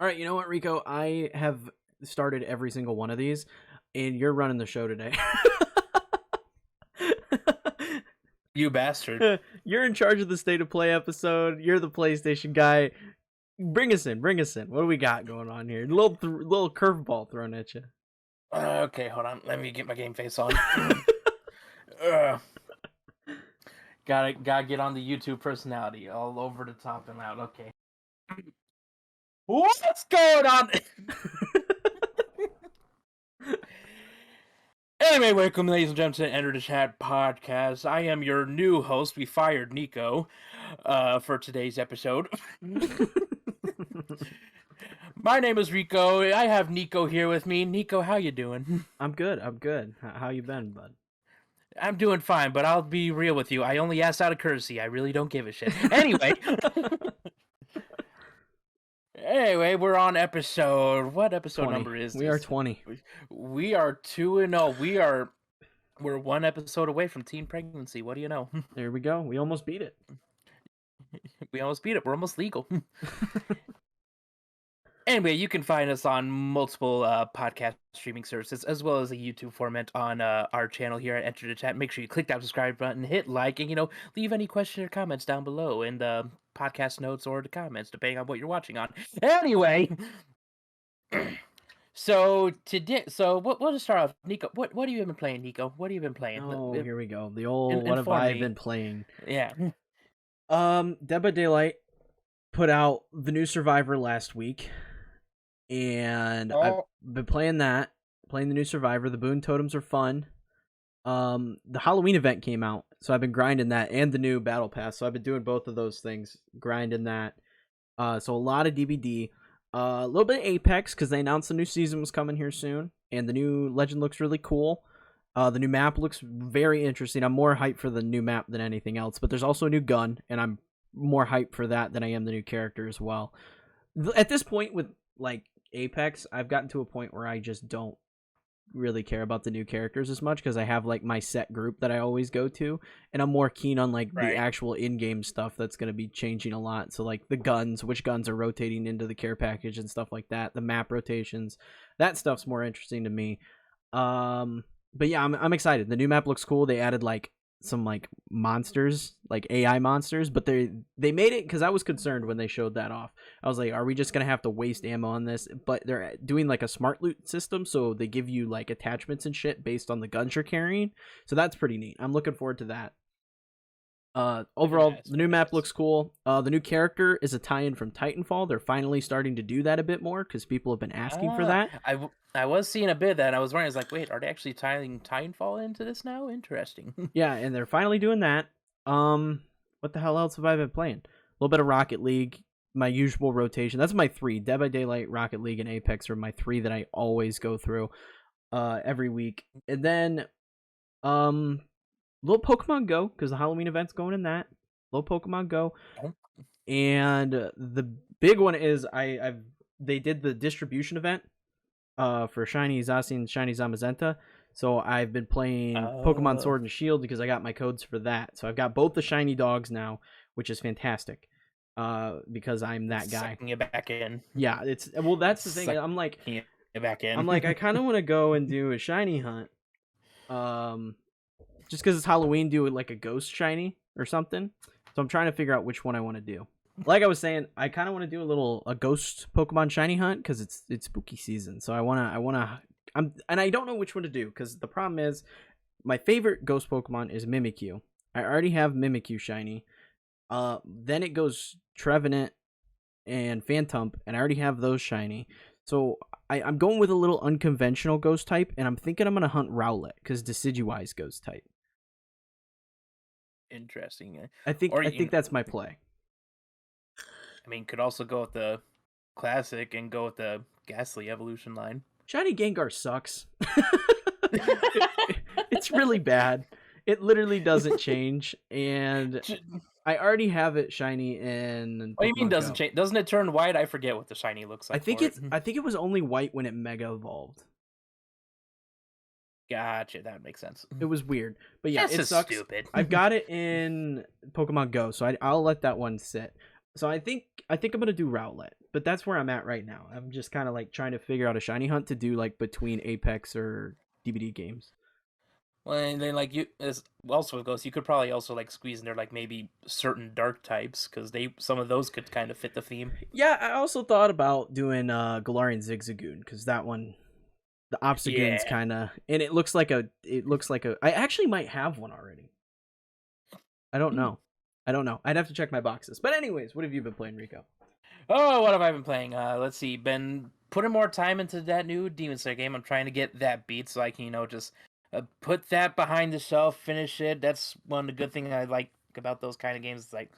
All right, you know what, Rico? I have started every single one of these, and you're running the show today. You bastard. You're in charge of the State of Play episode. You're the PlayStation guy. Bring us in. Bring us in. What do we got going on here? Little curveball thrown at you. Okay, hold on. Let me get my game face on. uh, gotta get on the YouTube personality. All over the top and loud. Okay. What's going on? Anyway, welcome, ladies and gentlemen, to the Enter the Chat podcast. I am your new host. We fired Kneeckoh for today's episode. My name is Rico. I have Kneeckoh here with me. Kneeckoh, how you doing? I'm good. How you been, bud? I'm doing fine, but I'll be real with you. I only asked out of courtesy. I really don't give a shit. Anyway. Anyway, we're on episode... What episode 20. number is this? We are 20. We are 2-0. We're one episode away from teen pregnancy. What do you know? There we go. We almost beat it. We almost beat it. We're almost legal. Anyway, you can find us on multiple podcast streaming services, as well as a YouTube format on our channel here at Enter the Chat. Make sure you click that subscribe button, hit like, and, leave any questions or comments down below in the podcast notes or the comments, depending on what you're watching on. Anyway, so we'll just start off. Kneeckoh, what have you been playing, Kneeckoh? What have you been playing? Oh, here we go. The old what have I been playing? Yeah. Dead by Daylight put out the new Survivor last week. And I've been playing the new Survivor. The Boon Totems are fun. The Halloween event came out, so I've been grinding that and the new Battle Pass. So I've been doing both of those things, grinding that. So a lot of DBD. A little bit of Apex, because they announced the new season was coming here soon. And the new Legend looks really cool. The new map looks very interesting. I'm more hyped for the new map than anything else. But there's also a new gun, and I'm more hyped for that than I am the new character as well. At this point with, like, Apex, I've gotten to a point where I just don't really care about the new characters as much, because I have like my set group that I always go to, and I'm more keen on like the actual in-game stuff that's going to be changing a lot. So like the guns, which guns are rotating into the care package and stuff like that, the map rotations, that stuff's more interesting to me. But yeah, I'm excited. The new map looks cool. They added like some like monsters, like AI monsters, but they made it, because I was concerned when they showed that off. I was like, are we just gonna have to waste ammo on this? But they're doing like a smart loot system, so they give you like attachments and shit based on the guns you're carrying. So that's pretty neat. I'm looking forward to that. Overall, the new map looks cool. The new character is a tie-in from Titanfall. They're finally starting to do that a bit more, because people have been asking for that. I was seeing a bit of that, and I was wondering, I was like, wait, are they actually tying Titanfall into this now? Interesting. Yeah, and they're finally doing that. What the hell else have I been playing? A little bit of Rocket League, my usual rotation. That's my 3. Dead by Daylight, Rocket League, and Apex are my 3 that I always go through every week. And then little Pokemon Go, because the Halloween event's going in that. Little Pokemon Go. And the big one is they did the distribution event for Shiny Zacian and Shiny Zamazenta. So I've been playing Pokemon Sword and Shield, because I got my codes for that. So I've got both the shiny dogs now, which is fantastic. Because I'm that guy. Sucking you back in. Yeah, that's the thing. I'm like, back in. I'm like, I kind of want to go and do a shiny hunt. Just because it's Halloween, do like a ghost shiny or something. So I'm trying to figure out which one I want to do. Like I was saying, I kind of want to do a ghost Pokemon shiny hunt, because it's spooky season. So and I don't know which one to do, because the problem is my favorite ghost Pokemon is Mimikyu. I already have Mimikyu shiny. Then it goes Trevenant and Phantump, and I already have those shiny. So I'm going with a little unconventional ghost type, and I'm thinking I'm going to hunt Rowlet, because Decidueye's ghost type. Interesting. I think that's my play. I mean, could also go with the classic and go with the Ghastly evolution line. Shiny Gengar sucks. It's really bad. It literally doesn't change, and I already have it shiny in. What do you mean doesn't change? Doesn't it turn white? I forget what the shiny looks like. I think it was only white when it mega evolved. Gotcha, that makes sense. It was weird, but yeah, it sucks. Stupid. I've got it in Pokemon Go, so I'll let that one sit. So I think I'm gonna do Rowlet, but that's where I'm at right now. I'm just kind of like trying to figure out a shiny hunt to do like between Apex or DBD games. Well, and then like you, as also goes, you could probably also like squeeze in there like maybe certain dark types because some of those could kind of fit the theme. Yeah, I also thought about doing Galarian Zigzagoon because that one, the Obstagoon's Yeah. kind of, and it looks like a. I actually might have one already. I don't know. I'd have to check my boxes. But anyways, what have you been playing, Rico? Oh, what have I been playing? Let's see. Been putting more time into that new Demon Slayer game. I'm trying to get that beat so I can, just put that behind the shelf, finish it. That's one of the good things I like about those kind of games. It's like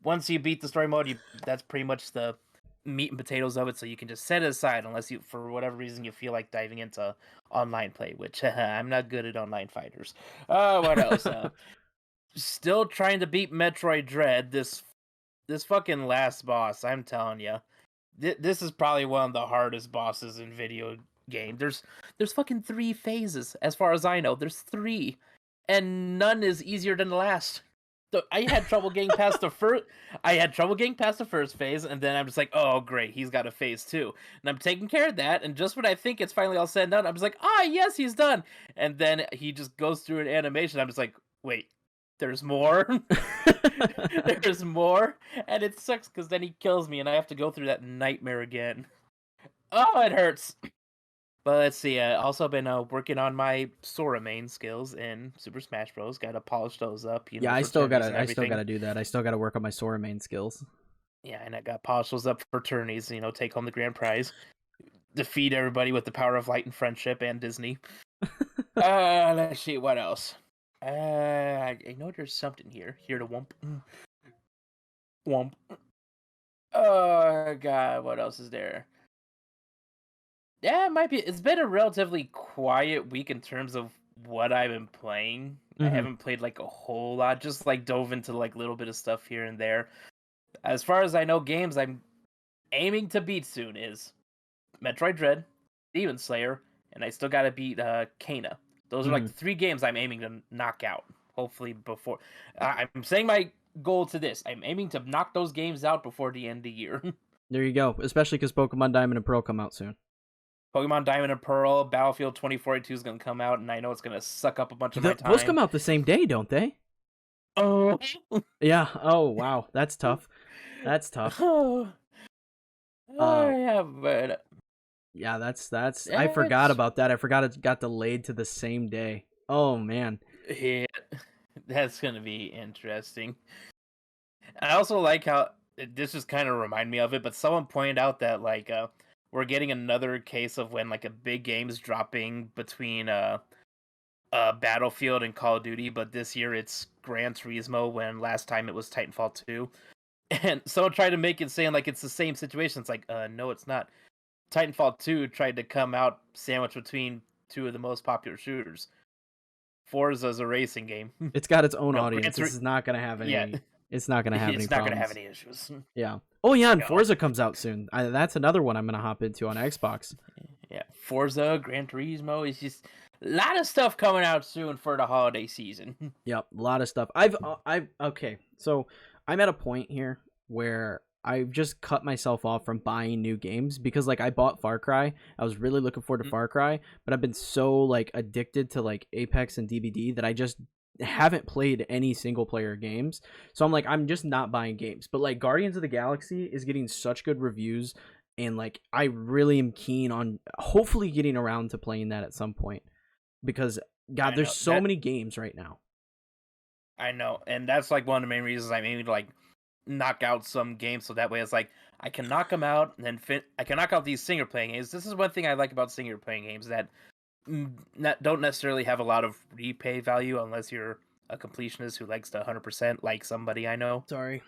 once you beat the story mode, that's pretty much the meat and potatoes of it. So you can just set it aside unless you, for whatever reason, you feel like diving into online play, which I'm not good at online fighters. What else? Still trying to beat Metroid Dread. This fucking last boss, I'm telling you, this is probably one of the hardest bosses in video game. There's fucking 3 phases, as far as I know. There's 3, and none is easier than the last. So I had trouble getting past the first. I had trouble getting past the first phase, and then I'm just like, oh great, he's got a phase 2, and I'm taking care of that. And just when I think it's finally all said and done, I'm just like, yes, he's done. And then he just goes through an animation. I'm just like, wait, there's more. There's more, and it sucks because then he kills me, and I have to go through that nightmare again. Oh, it hurts. But let's see. Also been working on my Sora main skills in Super Smash Bros. Got to polish those up, Yeah, for tourneys and I still everything. gotta do that. I still gotta work on my Sora main skills. Yeah, and I got to polish those up for tourneys. Take home the grand prize, defeat everybody with the power of light and friendship and Disney. Let's see what else. I know there's something here. Here to wump. Wump. Oh god, what else is there? Yeah, it might be. It's been a relatively quiet week in terms of what I've been playing. I Mm-hmm. haven't played like a whole lot, just like dove into like little bit of stuff here and there. As far as I know, games I'm aiming to beat soon is Metroid Dread, Demon Slayer, and I still gotta beat Kana. Those are like the 3 games I'm aiming to knock out. Hopefully before I'm saying my goal to this. I'm aiming to knock those games out before the end of the year. There you go. Especially because Pokemon Diamond and Pearl come out soon. Pokemon Diamond and Pearl, Battlefield 2042 is going to come out, and I know it's going to suck up a bunch of my time. Those come out the same day, don't they? Oh. Yeah. Oh, wow. That's tough. That's tough. Yeah, but... Yeah, that's... I forgot about that. I forgot it got delayed to the same day. Oh, man. Yeah, that's going to be interesting. I also like how... This just kind of remind me of it, but someone pointed out that, like, we're getting another case of when, like, a big game is dropping between Battlefield and Call of Duty, but this year it's Gran Turismo when last time it was Titanfall 2. And someone tried to make it saying like it's the same situation. It's like, no, it's not. Titanfall 2 tried to come out sandwiched between 2 of the most popular shooters. Forza's a racing game. It's got its own audience. This is not going to have any... Yeah. It's not going to have any problems. It's not going to have any issues. Yeah. Oh, yeah, and Forza comes out soon. That's another one I'm going to hop into on Xbox. Yeah, Forza, Gran Turismo. It's just a lot of stuff coming out soon for the holiday season. Yep, a lot of stuff. Okay, so I'm at a point here where I've just cut myself off from buying new games because, like, I bought Far Cry. I was really looking forward to Far Cry, but I've been so, like, addicted to, like, Apex and DBD that I just haven't played any single player games. So I'm like, I'm just not buying games. But like Guardians of the Galaxy is getting such good reviews, and like I really am keen on hopefully getting around to playing that at some point, because God, there's so many games right now. I know, and that's like one of the main reasons I'm aiming to like knock out some games, so that way it's like I can knock them out and then I can knock out these single playing games. This is one thing I like about single playing games, that don't necessarily have a lot of replay value unless you're a completionist who likes to 100% like somebody I know. Sorry.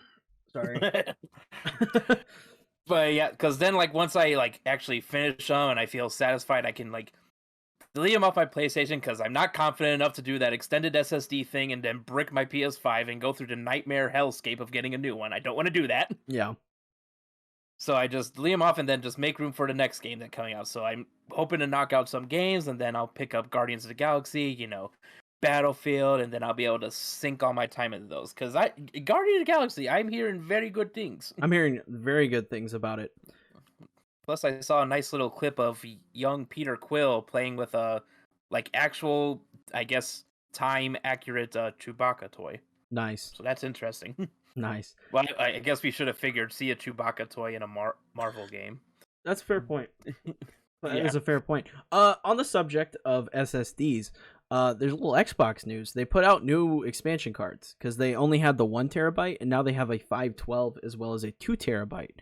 But yeah, because then like once I like actually finish them and I feel satisfied, I can like delete them off my PlayStation because I'm not confident enough to do that extended SSD thing and then brick my PS5 and go through the nightmare hellscape of getting a new one. I don't want to do that. Yeah. So I just delete them off and then just make room for the next game that's coming out. So I'm hoping to knock out some games, and then I'll pick up Guardians of the Galaxy, Battlefield, and then I'll be able to sink all my time into those. Because Guardian of the Galaxy, I'm hearing very good things. I'm hearing very good things about it. Plus, I saw a nice little clip of young Peter Quill playing with a actual, I guess, time accurate Chewbacca toy. Nice. So that's interesting. Nice. Well, I guess we should have figured see a Chewbacca toy in a Marvel game. That's a fair point. That Yeah. is a fair point. On the subject of SSDs, there's a little Xbox news. They put out new expansion cards because they only had the 1 terabyte, and now they have a 512 as well as a 2 terabyte.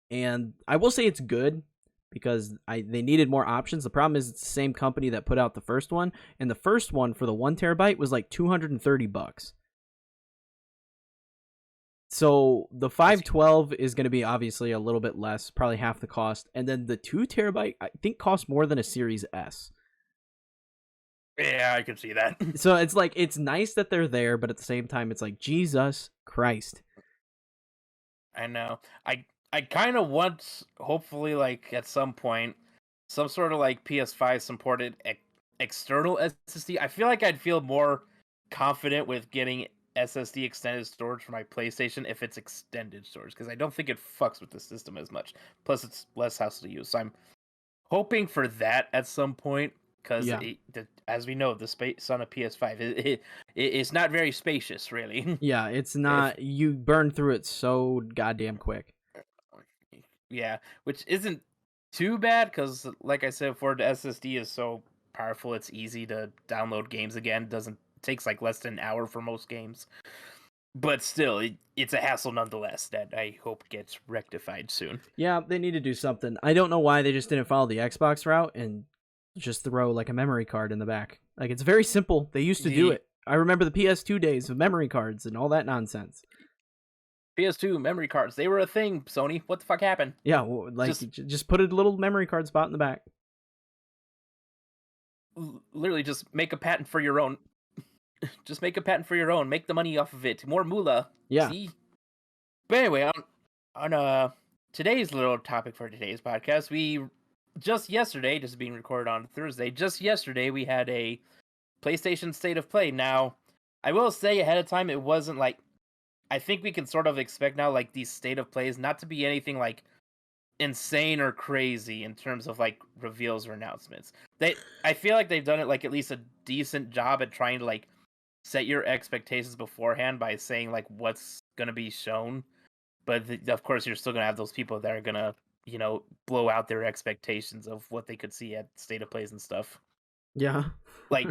And I will say it's good because they needed more options. The problem is it's the same company that put out the first one, and the first one for the 1 terabyte was like $230. So the 512 is going to be obviously a little bit less, probably half the cost, and then the 2 terabyte I think costs more than a Series S. Yeah, I can see that. So it's like it's nice that they're there, but at the same time, it's like Jesus Christ. I know. I kind of want, hopefully, like at some point, some sort of like PS5 supported external SSD. I feel like I'd feel more confident with getting SSD extended storage for my PlayStation if it's extended storage, because I don't think it fucks with the system as much. Plus, it's less hassle to use. So I'm hoping for that at some point, because as we know, the space on a PS5 it's not very spacious, really. Yeah, it's not. You burn through it so goddamn quick. Yeah, which isn't too bad because, like I said before, the SSD is so powerful. It's easy to download games again. Takes like less than an hour for most games, but still, it's a hassle nonetheless that I hope gets rectified soon. Yeah, they need to do something. I don't know why they just didn't follow the Xbox route and just throw like a memory card in the back. Like it's very simple. They used to do it. I remember the PS2 days of memory cards and all that nonsense. PS2 memory cards, they were a thing, Sony. What the fuck happened? Yeah, well, like just put a little memory card spot in the back. Literally, just make a patent for your own. Just make a patent for your own. Make the money off of it. More moolah. Yeah. See? But anyway, on today's little topic for today's podcast, we just yesterday, just being recorded on Thursday, just yesterday we had a PlayStation State of Play. Now, I will say ahead of time, it wasn't like, I think we can sort of expect now, like, these State of Plays not to be anything, like, insane or crazy in terms of, like, reveals or announcements. I feel like they've done it, like, at least a decent job at trying to, like, set your expectations beforehand by saying, like, what's going to be shown. But, of course, you're still going to have those people that are going to, you know, blow out their expectations of what they could see at State of Plays and stuff. Yeah. Like,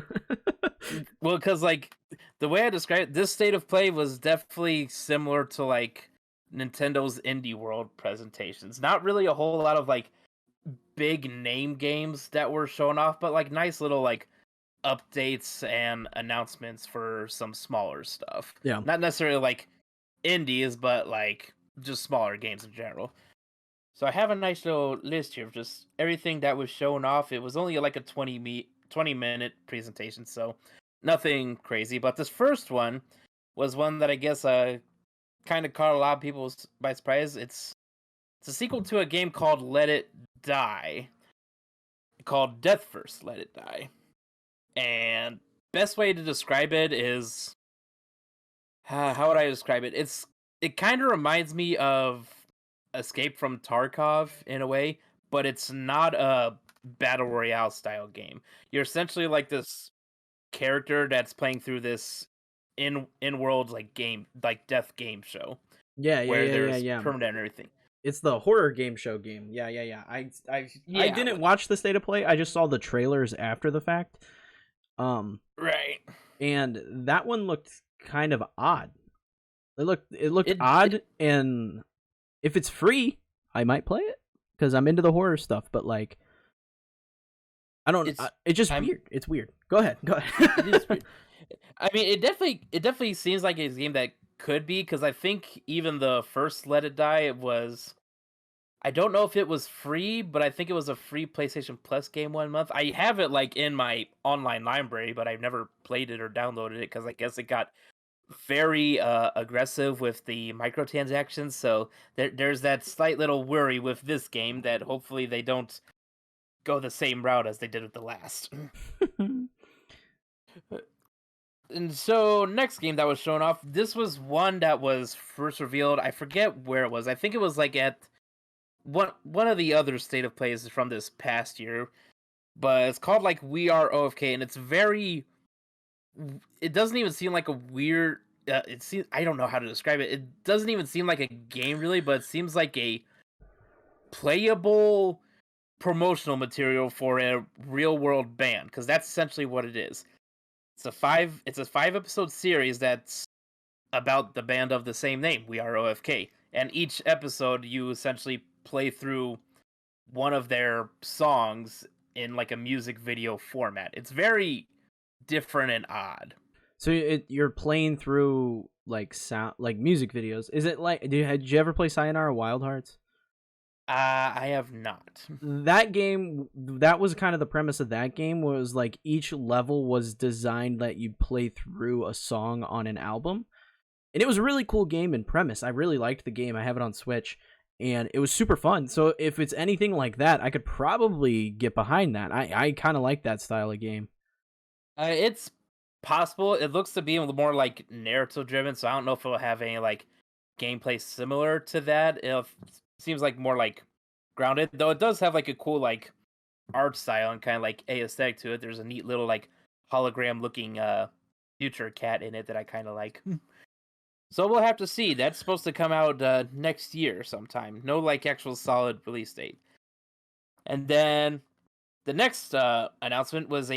well, because, like, the way I described it, this State of Play was definitely similar to, like, Nintendo's Indie World presentations. Not really a whole lot of, like, big name games that were shown off, but, like, nice little, like, updates and announcements for some smaller stuff. Yeah. Not necessarily, like, indies, but, like, just smaller games in general. So I have a nice little list here of just everything that was shown off. It was only, like, a 20-minute presentation, so nothing crazy. But this first one was one that I guess kind of caught a lot of people by surprise. It's a sequel to a game called Let It Die, called Death First Let It Die. And best way to describe it is, how would I describe it? It kind of reminds me of Escape from Tarkov in a way, but it's not a battle royale style game. You're essentially like this character that's playing through this in-world like game, like death game show. Yeah, where there's permanent and everything. It's the horror game show game. Yeah. I didn't watch the State of Play. I just saw the trailers after the fact. Right. And that one looked kind of odd. It looked odd, and if it's free, I might play it because I'm into the horror stuff. But like, I don't. It's just weird. It's weird. Go ahead. It is weird. I mean, it definitely seems like a game that could be, because I think even the first Let It Die, it was. I don't know if it was free, but I think it was a free PlayStation Plus game 1 month. I have it like in my online library, but I've never played it or downloaded it because I guess it got very aggressive with the microtransactions. So there's that slight little worry with this game that hopefully they don't go the same route as they did with the last. And so, next game that was shown off, this was one that was first revealed. I forget where it was. I think it was like at one of the other state of plays from this past year. But it's called like We Are OFK, and it's very. It doesn't even seem like a weird. It seems I don't know how to describe it. It doesn't even seem like a game really, but it seems like a playable promotional material for a real world band because that's essentially what it is. It's a 5 episode series that's about the band of the same name, We Are OFK. And each episode you essentially play through one of their songs in like a music video format. It's very different and odd. So you're playing through like sound, like music videos. Is it like did you ever play Sayonara Wild Hearts? I have not. That game, that was kind of the premise of that game, was like each level was designed that you play through a song on an album. And it was a really cool game in premise. I really liked the game. I have it on Switch, and it was super fun. So if it's anything like that, I could probably get behind that. I kind of like that style of game. It's possible. It looks to be more like narrative driven, so I don't know if it'll have any like gameplay similar to that. It seems like more like grounded, though it does have like a cool like art style and kind of like aesthetic to it. There's a neat little like hologram looking future cat in it that I kind of like. So we'll have to see. That's supposed to come out next year sometime. No like actual solid release date. And then the next announcement was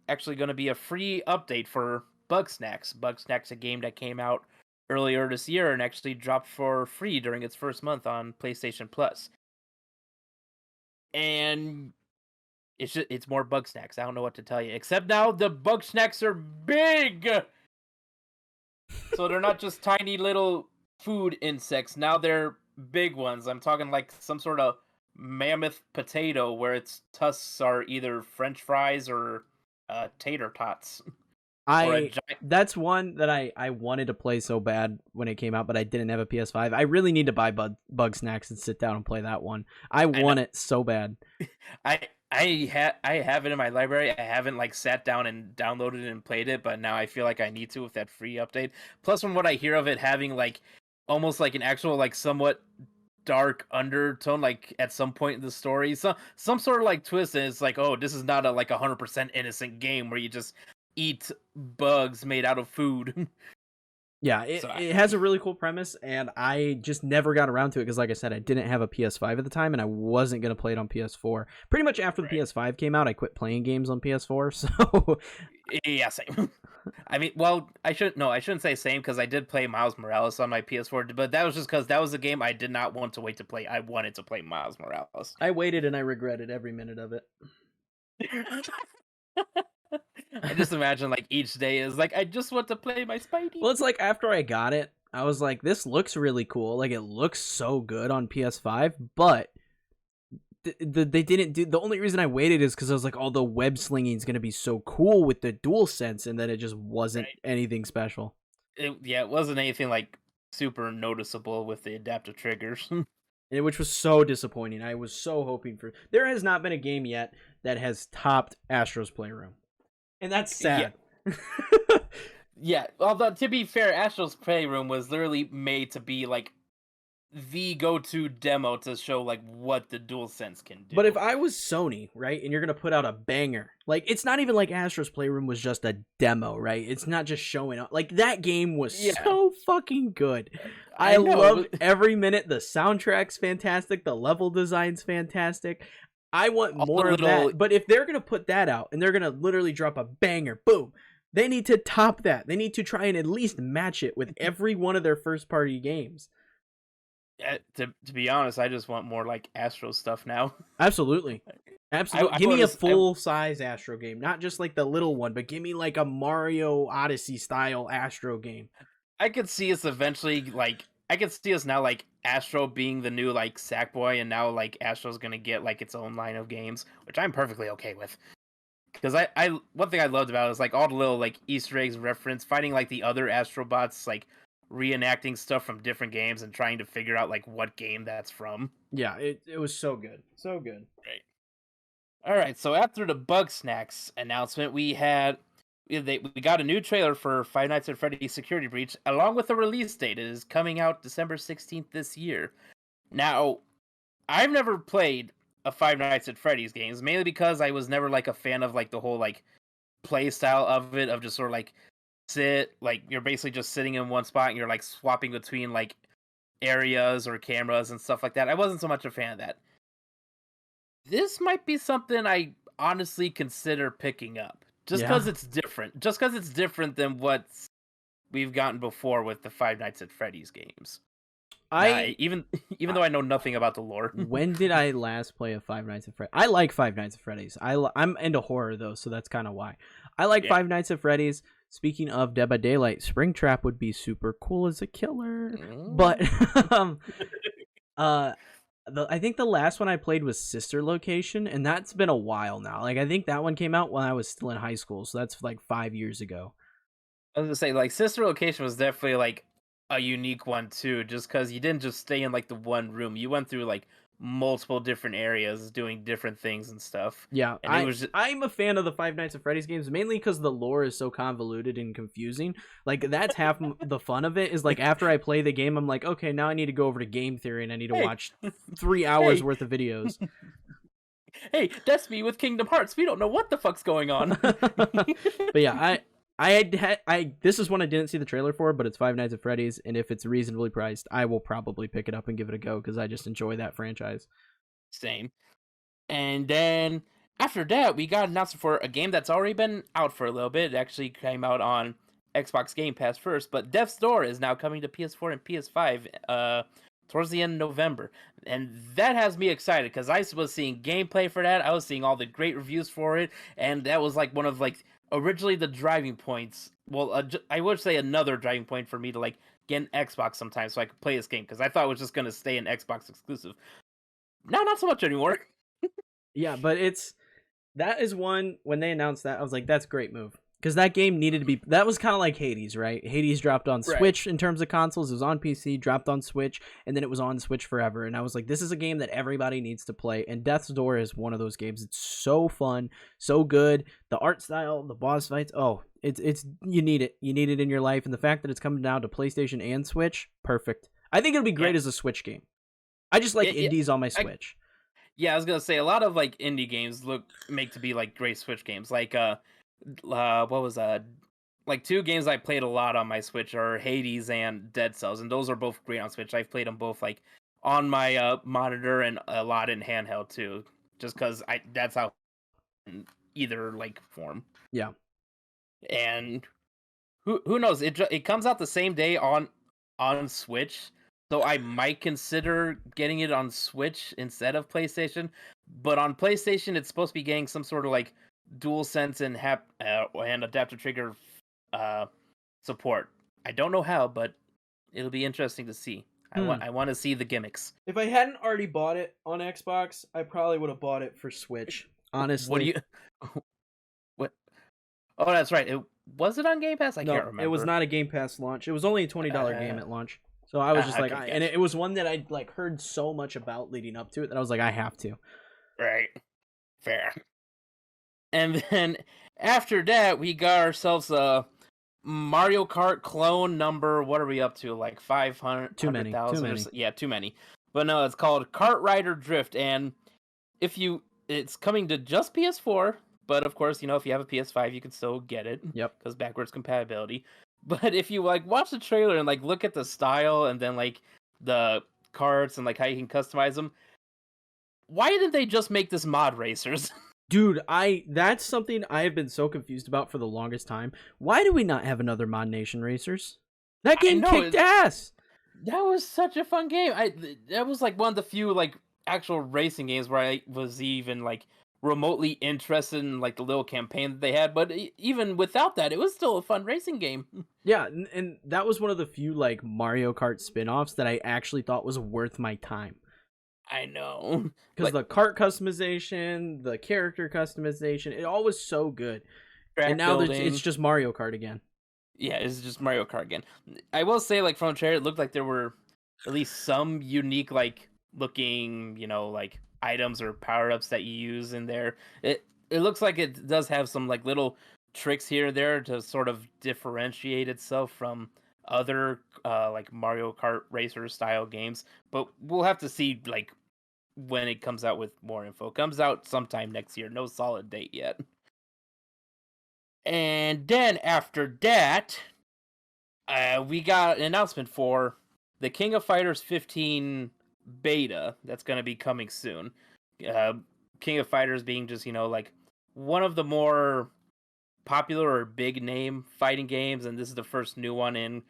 actually going to be a free update for Bugsnax. Bugsnax, a game that came out earlier this year and actually dropped for free during its first month on PlayStation Plus. And it's more Bugsnax. I don't know what to tell you. Except now the Bugsnax are big. So they're not just tiny little food insects. Now they're big ones. I'm talking like some sort of mammoth potato where its tusks are either French fries or tater tots. That's one that I wanted to play so bad when it came out, but I didn't have a PS5. I really need to buy Bugsnax and sit down and play that one. I want it so bad. I have it in my library. I haven't like sat down and downloaded it and played it, but now I feel like I need to with that free update. Plus, from what I hear of it having like almost like an actual like somewhat dark undertone, like at some point in the story, some sort of like twist, and it's like, oh, this is not a like 100% innocent game where you just eat bugs made out of food. Yeah, it has a really cool premise, and I just never got around to it because, like I said, I didn't have a PS5 at the time, and I wasn't going to play it on PS4. Pretty much after the PS5 came out, I quit playing games on PS4, so... Yeah, same. I mean, well, I shouldn't say same, because I did play Miles Morales on my PS4, but that was just because that was a game I did not want to wait to play. I wanted to play Miles Morales. I waited, and I regretted every minute of it. I just imagine like each day is like, I just want to play my Spidey. Well, it's like after I got it, I was like, this looks really cool. Like, it looks so good on PS5, but they didn't do... The only reason I waited is because I was like, oh, the web slinging is going to be so cool with the DualSense, and then it just wasn't anything special. It wasn't anything like super noticeable with the adaptive triggers. Which was so disappointing. I was so hoping for... There has not been a game yet that has topped Astro's Playroom. And that's sad. Yeah. Yeah. Although, to be fair, Astro's Playroom was literally made to be like the go-to demo to show like what the DualSense can do. But if I was Sony, right, and you're gonna put out a banger, like, it's not even like Astro's Playroom was just a demo, right? It's not just showing up. Like, that game was so fucking good. I loved every minute. The soundtrack's fantastic. The level design's fantastic. I want more of that. But if they're gonna put that out and they're gonna literally drop a banger, boom, they need to top that. They need to try and at least match it with every one of their first-party games. To be honest, I just want more like Astro stuff now. Absolutely. Give me a full-size Astro game. Not just like the little one, but give me like a Mario Odyssey style Astro game. I could see us eventually, like, I could see us now like Astro being the new like Sackboy, and now like Astro's gonna get like its own line of games, which I'm perfectly okay with. Because I one thing I loved about it is like all the little like Easter eggs reference, finding like the other Astrobots, like reenacting stuff from different games and trying to figure out like what game that's from. Yeah, it was so good. So good. Right. Alright, so after the Bugsnax announcement, we had we got a new trailer for Five Nights at Freddy's Security Breach, along with a release date. It is coming out December 16th this year. Now, I've never played a Five Nights at Freddy's games, mainly because I was never like a fan of like the whole like play style of it, of just sort of like you're basically just sitting in one spot and you're like swapping between like areas or cameras and stuff like that. I wasn't so much a fan of that. This might be something I honestly consider picking up. Just because it's different. Just because it's different than what we've gotten before with the Five Nights at Freddy's games. Even though I know nothing about the lore. When did I last play a Five Nights at Freddy's? I like Five Nights at Freddy's. I'm into horror though, so that's kind of why. I like Five Nights at Freddy's. Speaking of Dead by Daylight, Springtrap would be super cool as a killer. But I think the last one I played was Sister Location, and that's been a while now. Like I think that one came out when I was still in high school, so that's like 5 years ago. I was gonna say, like, Sister Location was definitely like a unique one too, just because you didn't just stay in like the one room. You went through like multiple different areas doing different things and stuff. Yeah, and I'm a fan of the Five Nights at Freddy's games, mainly because the lore is so convoluted and confusing. Like, that's half the fun of it, is like after I play the game, I'm like, okay, now I need to go over to Game Theory and I need to watch 3 hours worth of videos. Hey, that's me with Kingdom Hearts. We don't know what the fuck's going on. But yeah, this is one I didn't see the trailer for, but it's Five Nights at Freddy's, and if it's reasonably priced, I will probably pick it up and give it a go because I just enjoy that franchise. Same. And then after that, we got announced for a game that's already been out for a little bit. It actually came out on Xbox Game Pass first, but Death's Door is now coming to PS4 and PS5 towards the end of November. And that has me excited because I was seeing gameplay for that. I was seeing all the great reviews for it, and that was like one of like originally the driving points. Well, I would say another driving point for me to like get an Xbox sometimes so I could play this game, because I thought it was just going to stay an Xbox exclusive. Now, not so much anymore. Yeah, but that is one, when they announced that, I was like, that's a great move. Because that game needed to be, that was kind of like Hades, right? Hades dropped on Switch in terms of consoles. It was on PC, dropped on Switch, and then it was on Switch forever. And I was like, this is a game that everybody needs to play. And Death's Door is one of those games. It's so fun, so good. The art style, the boss fights, it's you need it. You need it in your life. And the fact that it's coming down to PlayStation and Switch, perfect. I think it'll be great as a Switch game. I just like indies on my Switch. I was gonna say a lot of like indie games make to be like great Switch games. Like what was like 2 games I played a lot on my Switch are Hades and Dead Cells, and those are both great on Switch. I've played them both like on my monitor and a lot in handheld too, just because that's how either like form. Yeah, and who knows? It comes out the same day on Switch. So I might consider getting it on Switch instead of PlayStation. But on PlayStation, it's supposed to be getting some sort of like DualSense and adaptive trigger support. I don't know how, but it'll be interesting to see. I want to see the gimmicks. If I hadn't already bought it on Xbox, I probably would have bought it for Switch. Honestly. What? Oh, that's right. Was it on Game Pass? I can't remember. It was not a Game Pass launch. It was only a $20 game at launch. So I was just like, and it was one that I like heard so much about leading up to it that I was like, I have to. Right. Fair. And then after that, we got ourselves a Mario Kart clone number. What are we up to? Like 500? Too many. Yeah, too many. But no, it's called Kart Rider Drift. And it's coming to just PS4. But of course, if you have a PS5, you can still get it. Yep. Because backwards compatibility. But if you like watch the trailer and like look at the style and then like the carts and like how you can customize them, why didn't they just make this mod racers? Dude, that's something I have been so confused about for the longest time. Why do we not have another Mod Nation Racers? That game kicked ass. That was such a fun game. That was like one of the few like actual racing games where I was even like remotely interested in like the little campaign that they had, but even without that, it was still a fun racing game. Yeah, and that was one of the few like Mario Kart spin-offs that I actually thought was worth my time. I know, because the kart customization, the character customization, it all was so good. And now it's just Mario Kart again. Yeah, it's just Mario Kart again. I will say, like, from the trailer, it looked like there were at least some unique like looking, like items or power-ups that you use in there. It looks like it does have some like little tricks here and there to sort of differentiate itself from other like Mario Kart racer style games. But we'll have to see like when it comes out with more info. It comes out sometime next year. No solid date yet. And then after that, we got an announcement for the King of Fighters 15 beta that's going to be coming soon. Uh, King of Fighters being just, like one of the more popular or big name fighting games, and this is the first new one in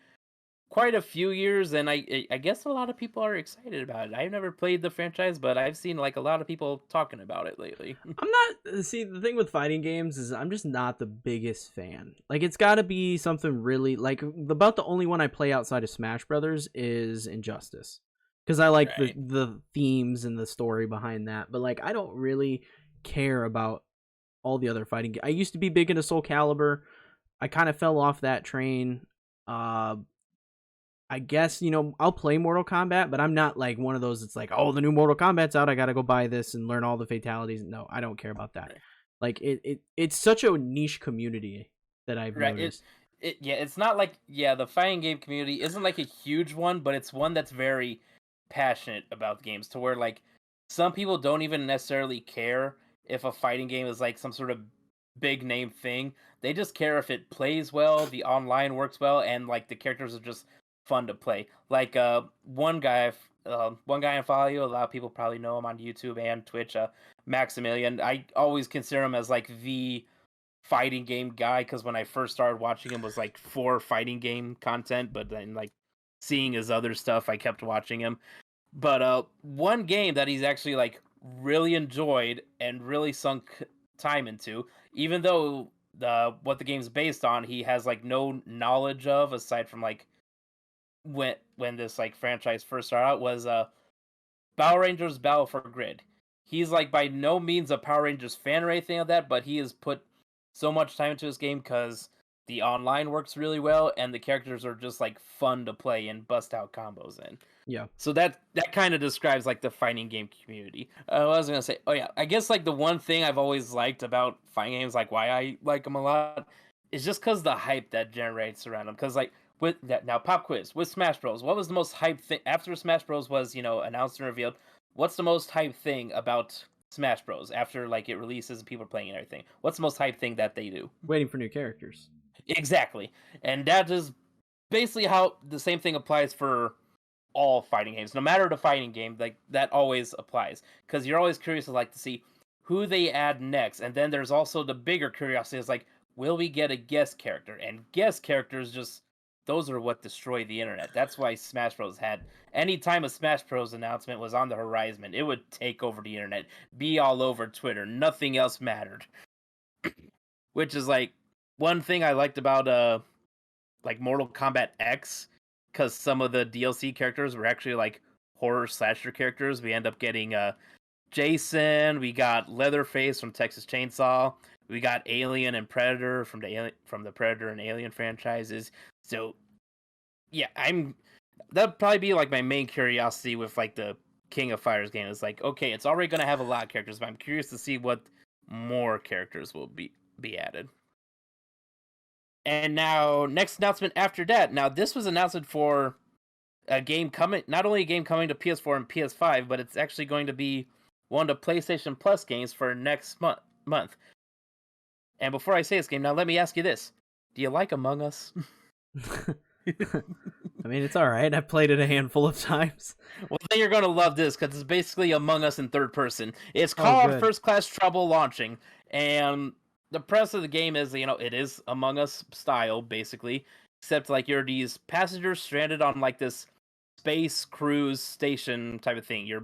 quite a few years, and I guess a lot of people are excited about it. I've never played the franchise, but I've seen like a lot of people talking about it lately. I'm not. See, the thing with fighting games is I'm just not the biggest fan. Like, it's got to be something really like about the only one I play outside of Smash Brothers is Injustice, because I like Right. the themes and the story behind that. But like, I don't really care about all the other fighting. I used to be big into Soul Calibur. I kind of fell off that train. I guess, I'll play Mortal Kombat, but I'm not like one of those that's like, oh, the new Mortal Kombat's out, I gotta go buy this and learn all the fatalities. No, I don't care about that. Right. Like it's such a niche community that I've Right. noticed. It's not like the fighting game community isn't like a huge one, but it's one that's very passionate about games to where like some people don't even necessarily care if a fighting game is like some sort of big name thing. They just care if it plays well, the online works well, and like the characters are just fun to play. Like one guy I follow you, a lot of people probably know him on YouTube and Twitch, Maximilian. I always consider him as like the fighting game guy because when I first started watching him was like for fighting game content, but then like seeing his other stuff, I kept watching him. But one game that he's actually like really enjoyed and really sunk time into, even though what the game's based on, he has like no knowledge of aside from like when this like franchise first started out was Power Rangers Battle for Grid. He's like by no means a Power Rangers fan or anything like that, but he has put so much time into this game because the online works really well and the characters are just like fun to play and bust out combos in. Yeah. So that kind of describes like the fighting game community. What was I gonna say? Oh yeah, I guess like the one thing I've always liked about fighting games, like why I like them a lot, is just because the hype that generates around them. Because like with that now, pop quiz with Smash Bros. What was the most hype thing after Smash Bros. Was announced and revealed? What's the most hype thing about Smash Bros. After like it releases and people are playing and everything? What's the most hype thing that they do? Waiting for new characters. Exactly, and that is basically how the same thing applies for all fighting games, no matter the fighting game. Like that always applies because you're always curious to like to see who they add next, and then there's also the bigger curiosity is like, will we get a guest character? And guest characters just those are what destroy the internet. That's why Smash Bros. Had anytime a Smash Bros. Announcement was on the horizon, it would take over the internet, be all over Twitter. Nothing else mattered. Which is like one thing I liked about like Mortal Kombat X, because some of the DLC characters were actually like horror slasher characters. We end up getting Jason, we got Leatherface from Texas Chainsaw, we got Alien and Predator from the Predator and Alien franchises. So yeah, that'd probably be like my main curiosity with like the King of Fighters game. Is like, okay, it's already gonna have a lot of characters, but I'm curious to see what more characters will be added. And now, next announcement after that. Now, this was announced for a game coming, not only a game coming to PS4 and PS5, but it's actually going to be one of the PlayStation Plus games for next month. And before I say this game, now let me ask you this: do you like Among Us? I mean, it's all right. I've played it a handful of times. Well, then you're going to love this because it's basically Among Us in third person. It's called First Class Trouble launching, and the premise of the game is, it is Among Us style, basically, except like you're these passengers stranded on like this space cruise station type of thing. You're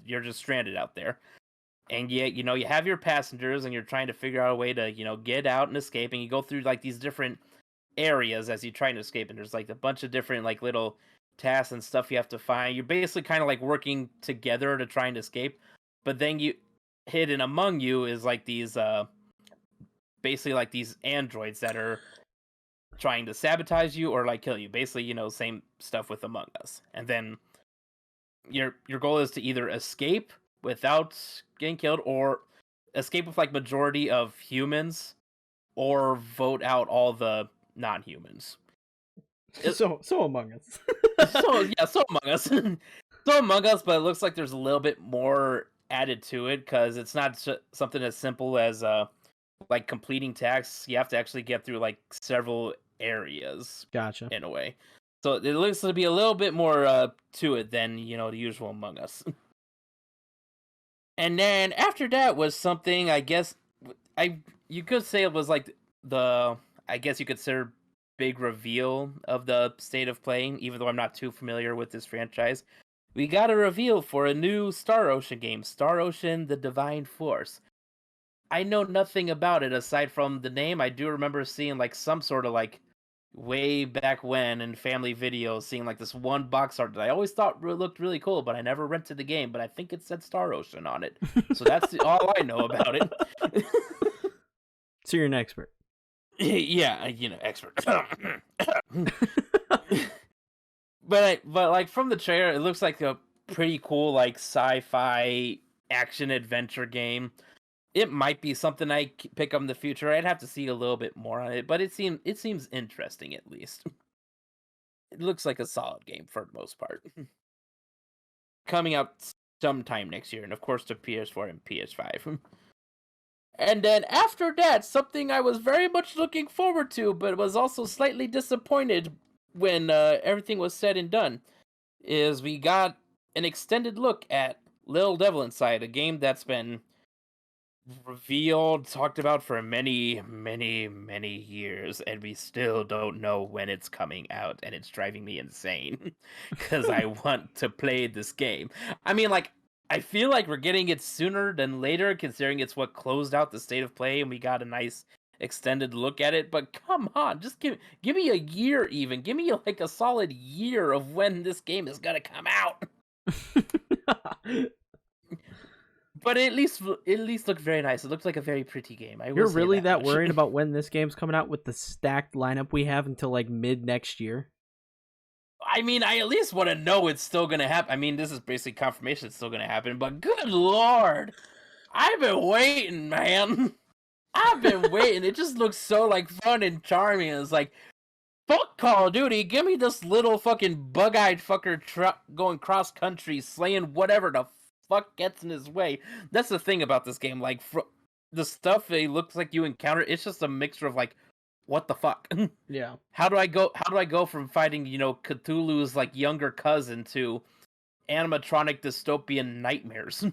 you're just stranded out there. And yet, you have your passengers and you're trying to figure out a way to, get out and escape. And you go through like these different areas as you try to escape. And there's like a bunch of different like little tasks and stuff you have to find. You're basically kind of like working together to try and escape. But then hidden among you is like these basically like these androids that are trying to sabotage you or like kill you. Basically, same stuff with Among Us. And then your goal is to either escape without getting killed or escape with like majority of humans or vote out all the non-humans. So Among Us. So Among Us. So Among Us, but it looks like there's a little bit more added to it because it's not something as simple as like completing tasks. You have to actually get through like several areas. Gotcha. In a way. So it looks to be a little bit more to it than, the usual Among Us. And then after that was something, I guess, you could say it was like I guess you could consider big reveal of the state of play, even though I'm not too familiar with this franchise. We got a reveal for a new Star Ocean game, Star Ocean: The Divine Force. I know nothing about it aside from the name. I do remember seeing like some sort of like way back when in family videos, seeing like this one box art that I always thought looked really cool, but I never rented the game. But I think it said Star Ocean on it, so that's all I know about it. So you're an expert. Yeah, expert. But like from the trailer, it looks like a pretty cool like sci-fi action adventure game. It might be something I pick up in the future. I'd have to see a little bit more on it, but it seems interesting at least. It looks like a solid game for the most part. Coming out sometime next year, and of course to PS4 and PS5. And then after that, something I was very much looking forward to, but was also slightly disappointed when everything was said and done, is we got an extended look at Little Devil Inside, a game that's been revealed, talked about for many, many, many years, and we still don't know when it's coming out, and it's driving me insane because I want to play this game. I mean, like, I feel like we're getting it sooner than later, considering it's what closed out the state of play, and we got a nice extended look at it. But come on, just give me a year, even give me like a solid year of when this game is gonna come out. But it at least looked very nice. It looked like a very pretty game. You're really that worried about when this game's coming out with the stacked lineup we have until like mid next year? I mean, I at least want to know it's still going to happen. I mean, this is basically confirmation it's still going to happen, but good lord. I've been waiting, man. I've been waiting. It just looks so like fun and charming. It's like, fuck Call of Duty. Give me this little fucking bug-eyed fucker truck going cross country, slaying whatever the fuck gets in his way. That's the thing about this game. Like, the stuff it looks like you encounter, it's just a mixture of like, what the fuck? Yeah. How do I go from fighting, Cthulhu's like younger cousin to animatronic dystopian nightmares,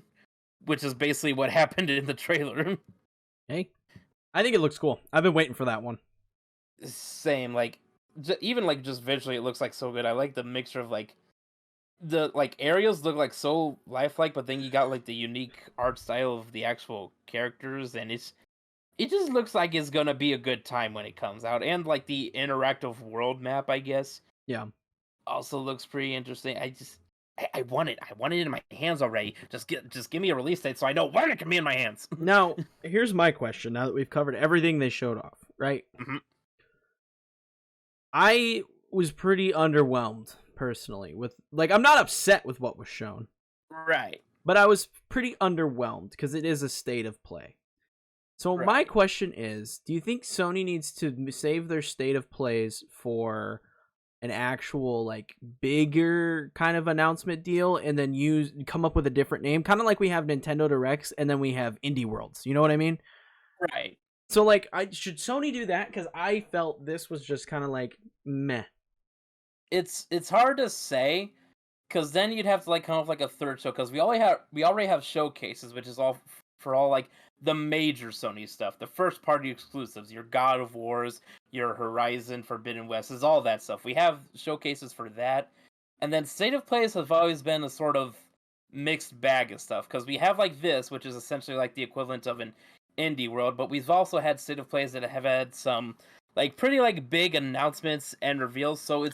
which is basically what happened in the trailer. Hey, I think it looks cool. I've been waiting for that one. Same, like even like just visually, it looks like so good. I like the mixture of like the like areas look like so lifelike, but then you got like the unique art style of the actual characters, and it just looks like it's gonna be a good time when it comes out. And like the interactive world map, I guess. Yeah. Also looks pretty interesting. I want it. I want it in my hands already. Just give me a release date so I know when it can be in my hands. Now, here's my question. Now that we've covered everything they showed off, right? Mm-hmm. I was pretty underwhelmed personally with like I'm not upset with what was shown. Right. But I was pretty underwhelmed because it is a state of play. So Right. My question is, do you think Sony needs to save their state of plays for an actual like bigger kind of announcement deal and then come up with a different name, kind of like we have Nintendo Directs and then we have Indie Worlds, you know what I mean? Right. So like should Sony do that? Because I felt this was just kind of like meh. It's hard to say, because then you'd have to like come up like a third show, because we already have showcases, which is all for all like the major Sony stuff, the first party exclusives, your God of Wars, your Horizon Forbidden West, is all that stuff. We have showcases for that, and then state of plays have always been a sort of mixed bag of stuff, because we have like this, which is essentially like the equivalent of an indie world, but we've also had state of plays that have had some like pretty like big announcements and reveals. So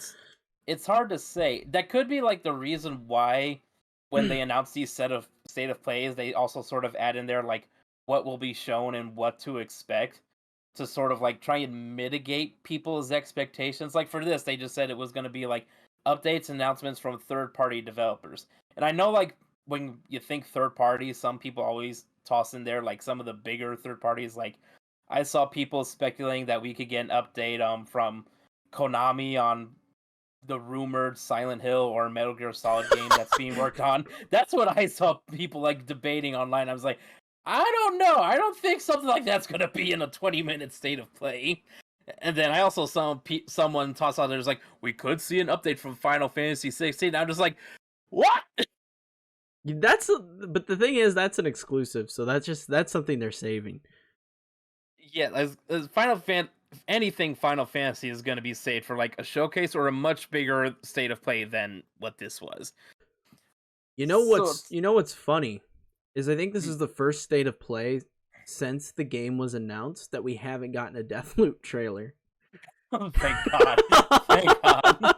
it's hard to say. That could be like the reason why when they announce these state of plays, they also sort of add in there like what will be shown and what to expect, to sort of like try and mitigate people's expectations. Like for this, they just said it was going to be like updates, announcements from third-party developers. And I know like when you think third party, some people always toss in there like some of the bigger third parties like I saw people speculating that we could get an update from Konami on the rumored Silent Hill or Metal Gear Solid game that's being worked on. That's what I saw people like debating online. I was like, I don't know. I don't think something like that's gonna be in a 20-minute state of play. And then I also saw someone toss out there's like, we could see an update from Final Fantasy 16. I'm just like, what? But the thing is, that's an exclusive, so that's something they're saving. Yeah, as anything Final Fantasy is going to be saved for like a showcase or a much bigger state of play than what this was. You know what's funny is I think this is the first state of play since the game was announced that we haven't gotten a Deathloop trailer. Oh, thank God. Thank God.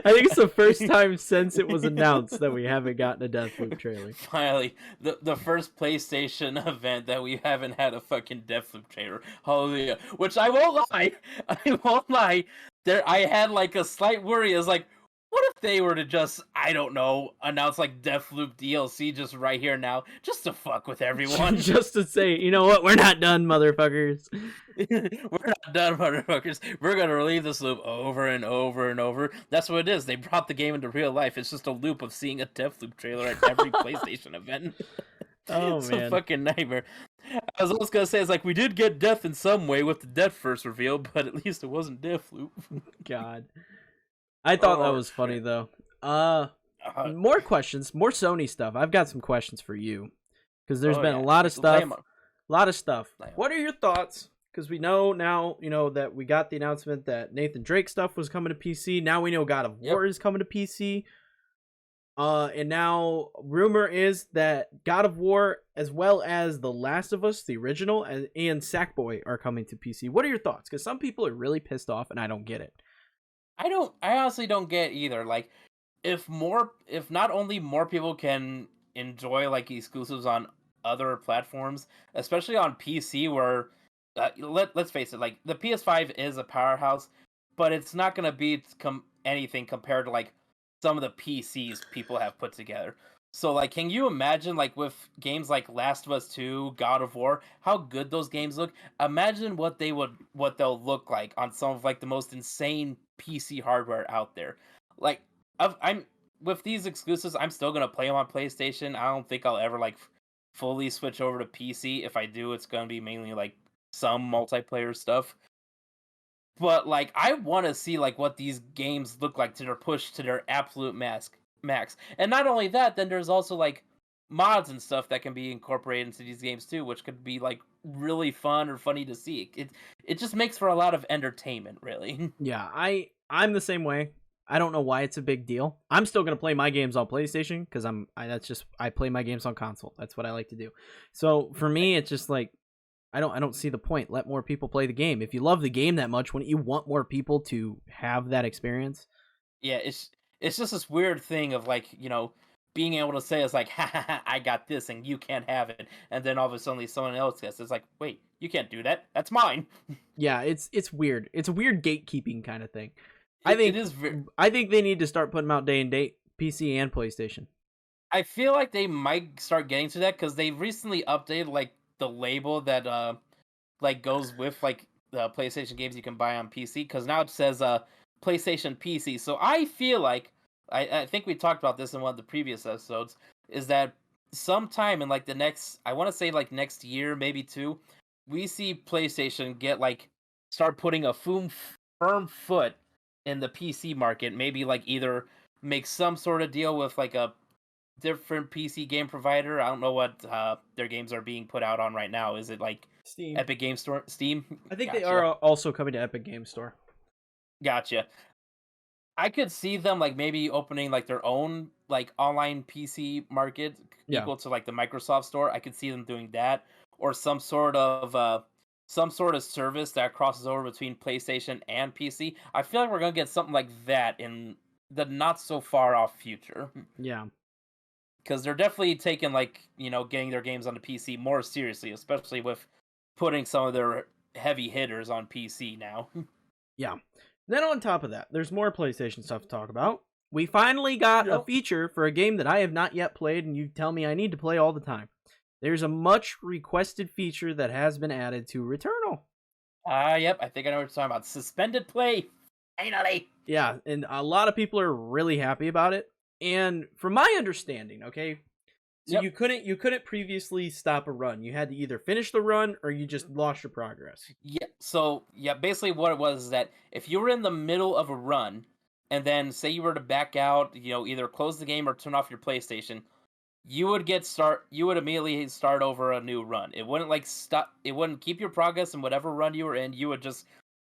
I think it's the first time since it was announced that we haven't gotten a Deathloop trailer. Finally, the first PlayStation event that we haven't had a fucking Deathloop trailer. Hallelujah. Which I won't lie. I had like a slight worry. I was like, what if they were to just, I don't know, announce like Deathloop DLC just right here now, just to fuck with everyone? Just to say, you know what, we're not done, motherfuckers. We're not done, motherfuckers. We're gonna relive this loop over and over and over. That's what it is. They brought the game into real life. It's just a loop of seeing a Deathloop trailer at every PlayStation event. Oh, it's man. a fucking nightmare. I was almost gonna say, it's like, we did get death in some way with the Death first reveal, but at least it wasn't Deathloop. God. I thought that was funny, though. More questions, more Sony stuff. I've got some questions for you, because there's been a lot of stuff. What are your thoughts? Because we know now, that we got the announcement that Nathan Drake stuff was coming to PC. Now we know God of War is coming to PC. And now rumor is that God of War, as well as The Last of Us, the original, and Sackboy are coming to PC. What are your thoughts? Because some people are really pissed off, and I don't get it. I honestly don't get either. Like, if not only more people can enjoy like exclusives on other platforms, especially on PC, where let's face it, like the PS5 is a powerhouse, but it's not gonna be anything compared to like some of the PCs people have put together. So like, can you imagine like with games like Last of Us 2, God of War, how good those games look? Imagine what they'll look like on some of like the most insane PC hardware out there. Like, I'm with these exclusives, I'm still gonna play them on PlayStation. I don't think I'll ever like fully switch over to PC. If I do, it's gonna be mainly like some multiplayer stuff. But like, I want to see like what these games look like to their push to their absolute max. And not only that, then there's also like mods and stuff that can be incorporated into these games too, which could be like really fun or funny to see. It just makes for a lot of entertainment, really. Yeah, I'm the same way. I don't know why it's a big deal. I'm still gonna play my games on PlayStation because I play my games on console. That's what I like to do. So for me, it's just like I don't see the point. Let more people play the game. If you love the game that much, wouldn't you want more people to have that experience? Yeah, it's just this weird thing of like, being able to say it's like, ha ha ha, I got this and you can't have it, and then all of a sudden someone else gets it. It's like, wait, you can't do that. That's mine. Yeah, it's weird. It's a weird gatekeeping kind of thing. I think they need to start putting them out day and date, PC and PlayStation. I feel like they might start getting to that because they recently updated like the label that like goes with like the PlayStation games you can buy on PC, because now it says PlayStation PC. So I feel like I think we talked about this in one of the previous episodes, is that sometime in like the next, I want to say like next year, maybe two, we see PlayStation start putting a firm foot in the PC market. Maybe like either make some sort of deal with like a different PC game provider. I don't know what their games are being put out on right now. Is it like Steam, Epic Game Store, Steam? I think they are also coming to Epic Game Store. Gotcha. I could see them like maybe opening like their own like online PC market equal to like the Microsoft Store. I could see them doing that, or some sort of service that crosses over between PlayStation and PC. I feel like we're gonna get something like that in the not so far off future. Yeah, because they're definitely taking like getting their games on the PC more seriously, especially with putting some of their heavy hitters on PC now. Yeah. Then on top of that, there's more PlayStation stuff to talk about. We finally got a feature for a game that I have not yet played, and you tell me I need to play all the time. there's a much requested feature that has been added to Returnal. Yep, I think I know what you're talking about. Suspended play. Finally. Yeah, and a lot of people are really happy about it. And from my understanding, okay, so you couldn't previously stop a run. You had to either finish the run or you just lost your progress. Yeah. So yeah, basically what it was is that if you were in the middle of a run, and then say you were to back out, either close the game or turn off your PlayStation, you would immediately start over a new run. It wouldn't like stop. It wouldn't keep your progress in whatever run you were in. You would just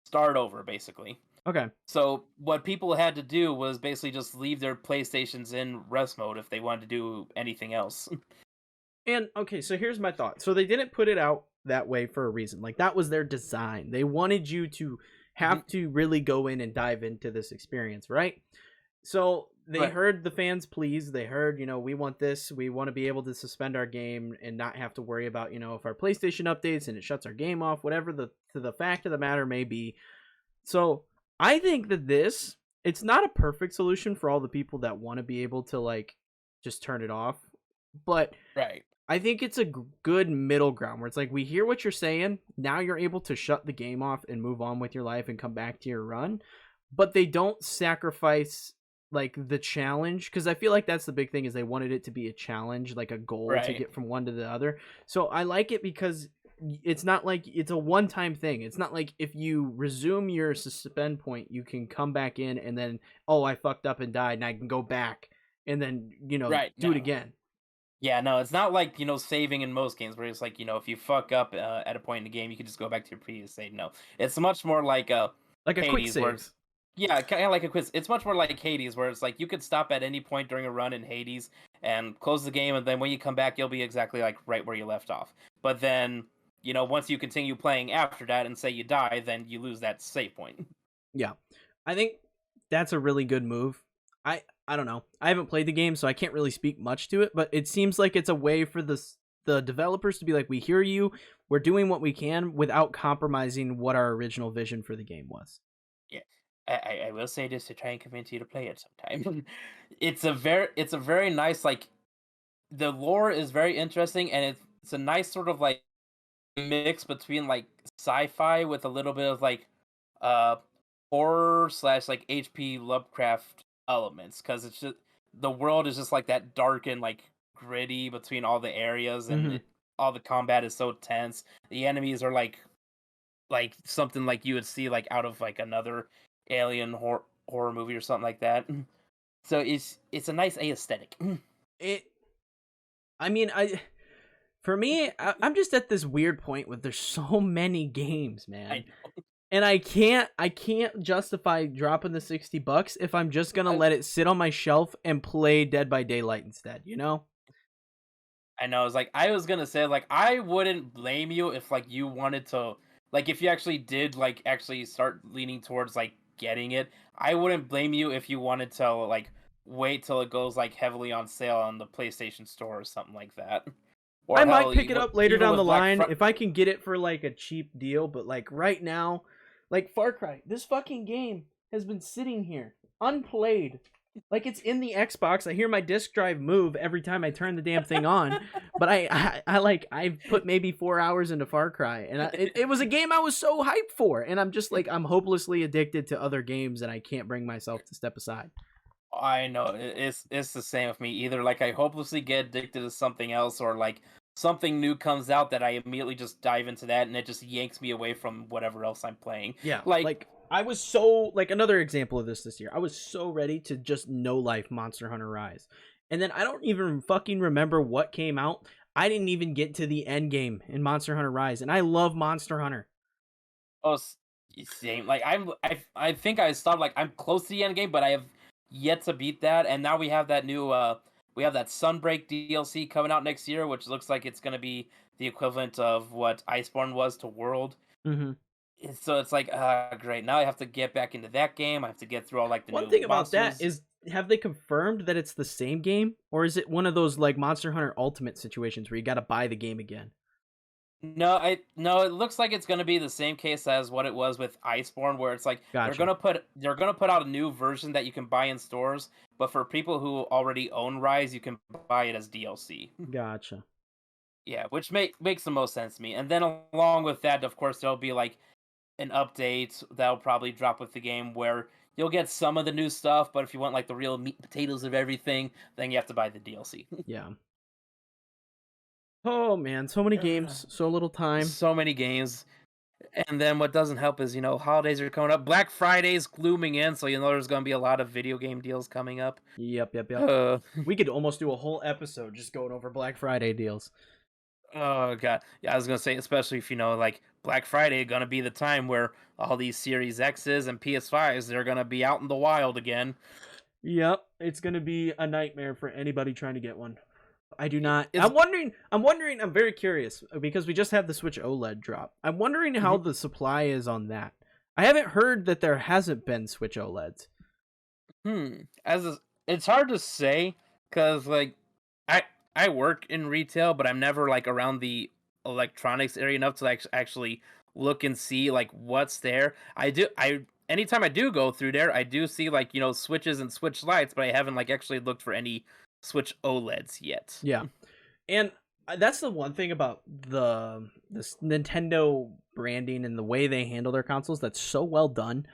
start over basically. Okay. So what people had to do was basically just leave their PlayStations in rest mode if they wanted to do anything else. And okay, so here's my thought. So they didn't put it out that way for a reason. Like that was their design. They wanted you to have to really go in and dive into this experience, right? So they heard the fans' pleas. They heard, we want this. We want to be able to suspend our game and not have to worry about, if our PlayStation updates and it shuts our game off, whatever the fact of the matter may be. So I think that it's not a perfect solution for all the people that want to be able to like just turn it off, but I think it's a good middle ground where it's like, we hear what you're saying. Now you're able to shut the game off and move on with your life and come back to your run, but they don't sacrifice like the challenge. Cause I feel like that's the big thing is they wanted it to be a challenge, like a goal to get from one to the other. So I like it because it's not like it's a one-time thing. It's not like if you resume your suspend point, you can come back in and then, oh, I fucked up and died and I can go back and then, do it again. Yeah, no, it's not like, saving in most games where it's like, if you fuck up at a point in the game, you can just go back to your previous save. No, it's much more like a quick save. Yeah, kind of like a quiz. It's much more like Hades, where it's like you could stop at any point during a run in Hades and close the game, and then when you come back, you'll be exactly like right where you left off. But then, once you continue playing after that and say you die, then you lose that save point. Yeah, I think that's a really good move. I don't know. I haven't played the game, so I can't really speak much to it, but it seems like it's a way for the developers to be like, we hear you, we're doing what we can without compromising what our original vision for the game was. Yeah. I will say this to try and convince you to play it sometime. It's a very nice, like, the lore is very interesting, and it's a nice sort of like mix between like sci-fi with a little bit of like horror / like HP Lovecraft elements, because it's just the world is just like that dark and like gritty between all the areas, and all the combat is so tense. The enemies are like something like you would see like out of like another alien horror movie or something like that. So it's a nice aesthetic. For me, I'm just at this weird point where there's so many games, man. I know. And I can't justify dropping the $60 if I'm just gonna let it sit on my shelf and play Dead by Daylight instead, I know. It's like I was gonna say, like, I wouldn't blame you if like you wanted to, like, if you actually did like actually start leaning towards like getting it. I wouldn't blame you if you wanted to like wait till it goes like heavily on sale on the PlayStation Store or something like that. Or I might pick it up later down the line if I can get it for like a cheap deal, but like right now, like Far Cry, this fucking game has been sitting here unplayed. Like it's in the Xbox. I hear my disc drive move every time I turn the damn thing on. But I've put maybe 4 hours into Far Cry, and it was a game I was so hyped for, and I'm just like I'm hopelessly addicted to other games, and I can't bring myself to step aside. I know it's the same with me. Either like I hopelessly get addicted to something else, or like something new comes out that I immediately just dive into that, and it just yanks me away from whatever else I'm playing. Yeah, like I was so, like, another example of this year, I was so ready to just no life Monster Hunter Rise. And then I don't even fucking remember what came out. I didn't even get to the end game in Monster Hunter Rise, and I love Monster Hunter. Oh, same. Like I think I stopped, like, I'm close to the end game, but I have yet to beat that. And now we have that new, we have that Sunbreak DLC coming out next year, which looks like it's going to be the equivalent of what Iceborne was to World. Mm-hmm. So it's like, great. Now I have to get back into that game. I have to get through all like the One new thing about monsters. that is, have they confirmed that it's the same game, or is it one of those like Monster Hunter Ultimate situations where you got to buy the game again? No, it looks like it's going to be the same case as what it was with Iceborne, where it's like Gotcha. they're gonna put out a new version that you can buy in stores, but for people who already own Rise, you can buy it as DLC. Gotcha. Yeah, which makes the most sense to me. And then along with that, of course, there'll be like an update that'll probably drop with the game where you'll get some of the new stuff, but if you want like the real meat and potatoes of everything, then you have to buy the DLC. Yeah. Oh man, so many games, so little time. So many games. And then what doesn't help is, holidays are coming up. Black Friday's glooming in, so there's going to be a lot of video game deals coming up. Yep. Uh, We could almost do a whole episode just going over Black Friday deals. oh god. Yeah, I was going to say, especially if like Black Friday going to be the time where all these Series X's and PS5s, they're going to be out in the wild again. Yep, it's going to be a nightmare for anybody trying to get one. I do not. I'm wondering. I'm very curious because we just had the Switch OLED drop. I'm wondering how the supply is on that. I haven't heard that there hasn't been Switch OLEDs. It's hard to say because like I work in retail, but I'm never like around the electronics area enough to actually look and see like what's there. Anytime I do go through there, I do see like switches and switch lights, but I haven't like actually looked for any Switch OLEDs yet. Yeah, and that's the one thing about this Nintendo branding and the way they handle their consoles that's so well done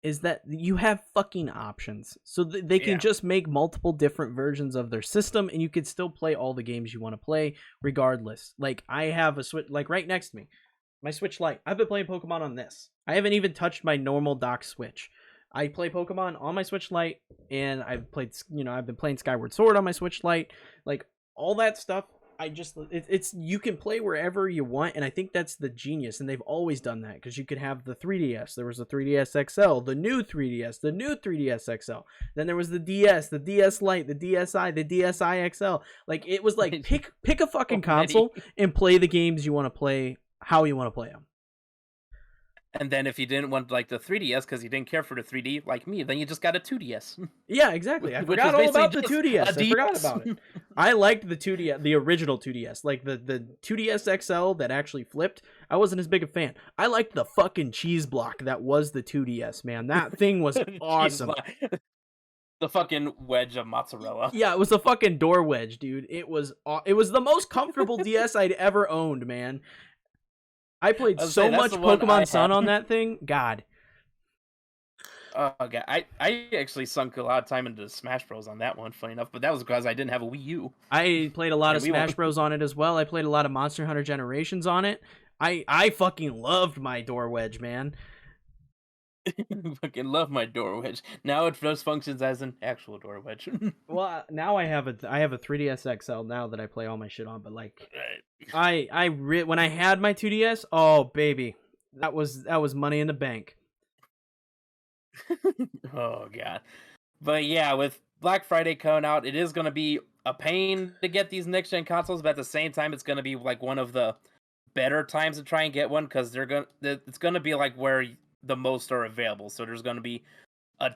is that you have fucking options. So they can just make multiple different versions of their system and you can still play all the games you want to play regardless. Like I have a Switch like right next to me. My Switch Lite. I've been playing Pokemon on this. I haven't even touched my normal dock Switch. I play Pokemon on my Switch Lite, and I've been playing Skyward Sword on my Switch Lite. Like, all that stuff, it's you can play wherever you want, and I think that's the genius, and they've always done that, because you could have the 3DS. There was the 3DS XL, the new 3DS, the new 3DS XL. Then there was the DS, the DS Lite, the DSi, the DSi XL. Like, it was like, pick a fucking console and play the games you want to play, how you want to play them. And then if you didn't want like the 3DS because you didn't care for the 3D like me, then you just got a 2DS. Yeah, exactly. I forgot all about the 2DS. I forgot about it. I liked the 2DS, the original 2DS. Like the 2DS XL that actually flipped. I wasn't as big a fan. I liked the fucking cheese block that was the 2DS, man. That thing was awesome. The fucking wedge of mozzarella. Yeah, it was a fucking door wedge, dude. It was the most comfortable DS I'd ever owned, man. I played so much Pokemon Sun on that thing. God. Oh, God. I actually sunk a lot of time into Smash Bros. On that one, funny enough, but that was because I didn't have a Wii U. I played a lot of Smash Bros. On it as well. I played a lot of Monster Hunter Generations on it. I fucking loved my door wedge, man. Fucking love my door wedge. Now it just functions as an actual door wedge. Well, now I have a 3DS XL now that I play all my shit on. But like, when I had my 2DS, oh baby, that was money in the bank. Oh god, but yeah, with Black Friday coming out, it is going to be a pain to get these next gen consoles. But at the same time, it's going to be like one of the better times to try and get one because it's going to be like where the most are available. So there's going to be a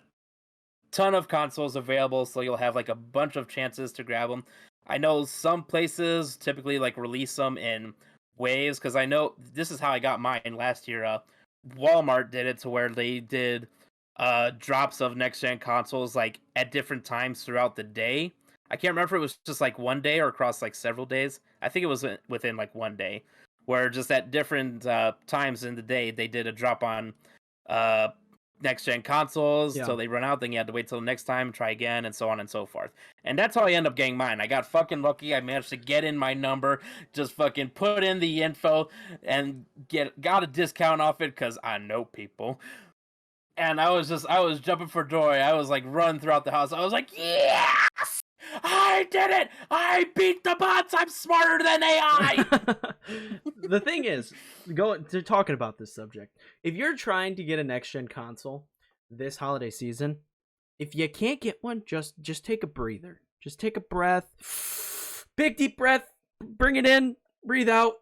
ton of consoles available, so you'll have like a bunch of chances to grab them. I know some places typically like release them in waves because I know this is how I got mine last year. Walmart did it to where they did drops of next gen consoles like at different times throughout the day. I can't remember if it was just like one day or across like several days. I think it was within like one day, where just at different times in the day they did a drop on next gen consoles. So they run out, then you had to wait till the next time, try again, and so on and so forth. And that's how I end up getting mine. I got fucking lucky. I managed to get in my number, just fucking put in the info, and got a discount off it because I know people. And I was jumping for joy. I was like running throughout the house. I was like, yes! I did it! I beat the bots! I'm smarter than AI! The thing is, talking about this subject, if you're trying to get a next-gen console this holiday season, if you can't get one, just take a breather. Just take a breath. Big deep breath. Bring it in. Breathe out.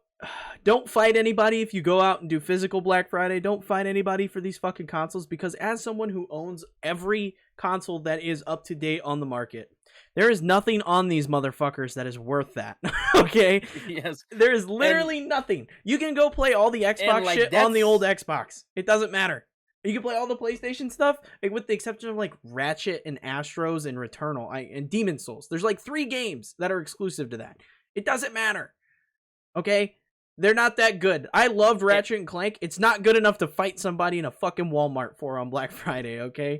Don't fight anybody if you go out and do physical Black Friday. Don't fight anybody for these fucking consoles, because as someone who owns every console that is up to date on the market, there is nothing on these motherfuckers that is worth that. Okay? Yes. There is literally nothing. You can go play all the Xbox shit on the old Xbox. It doesn't matter. You can play all the PlayStation stuff, with the exception of like Ratchet and Astros and Returnal and Demon Souls. There's like 3 games that are exclusive to that. It doesn't matter. Okay? They're not that good. I loved Ratchet and Clank. It's not good enough to fight somebody in a fucking Walmart for on Black Friday, okay?